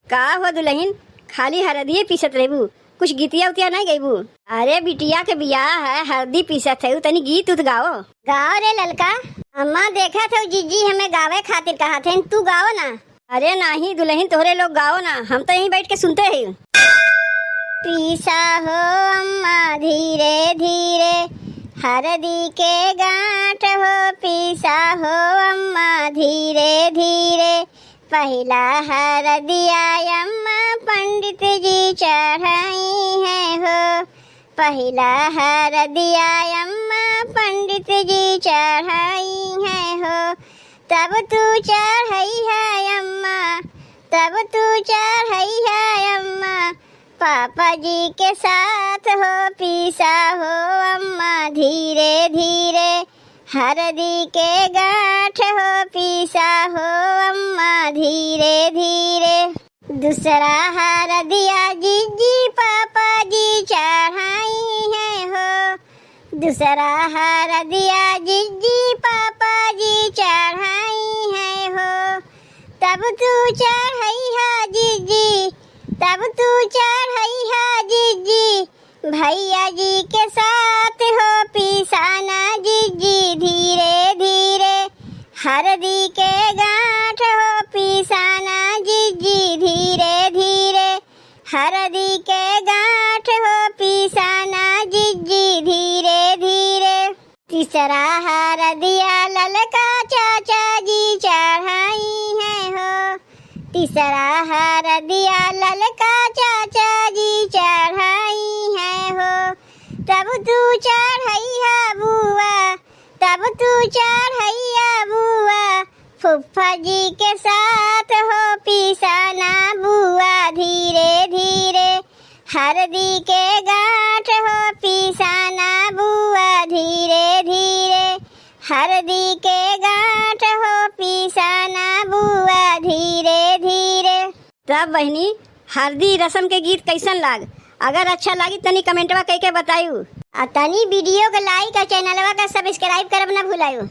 का हो दुल्हन, खाली हरदिये पीसत रहबू, कुछ गीतिया उतिया नहीं गईबू? अरे बिटिया के बियाह है, हरदी पीसत है, तनी गीत उत गाओ। गाओ रे ललका। अम्मा देखा था जीजी हमें गावे खातिर कहा थे, तू गाओ ना। अरे नहीं दुल्हन, तोहरे लोग गाओ ना, हम तो यहीं बैठ के सुनते हैं। पीसा हो अम्मा धीरे धीरे, हरदी के गांठ हो पीसा हो अम्मा धीरे धीरे, पहला हरदिया अम्मा पंडित जी चढ़ाई है हो, पहला हरदिया अम्मा पंडित जी चढ़ाई है हो, तब तू चढ़ाई है अम्मा, तब तू चढ़ाई है अम्मा, पापा जी के साथ हो पीसा हो अम्मा धीरे धीरे, हरदी के गांठ हो पीसा हो अम्मा धीरे धीरे, दूसरा हरदिया जीजी पापा जी चढ़ाई है हो, दूसरा हरदिया जीजी पापा जी चढ़ाई है हो, तब तू चढ़ाई है जीजी, तब तू चढ़ाई है जीजी, भैया जी के साथ हो पीसाना जीजी धीरे धीरे, हरदी के गांठ हो पीसाना जीजी धीरे धीरे, हरदी के गांठ हो पीसाना जीजी धीरे धीरे, तीसरा हरदिया ललका चाचा जी चढ़ाई है हो, तीसरा हरदिया ललका चाचा जी चढ़ाई है हो, तब तू चढ़ाई है बुआ, तब तू चढ़ाई है बुआ, फुफ्फा जी के साथ हो पीसाना बुआ धीरे धीरे, हरदी के गांठ हो पीसाना बुआ धीरे धीरे, हरदी के गांठ हो पीसाना बुआ धीरे धीरे। तब बहनी हरदी रस्म के गीत कैसन लाग? अगर अच्छा लगी तनी कमेंटवा कह के बतायू, तनी वीडियो के लाइक और चैनलवा का सब्सक्राइब करब ना भूलायू।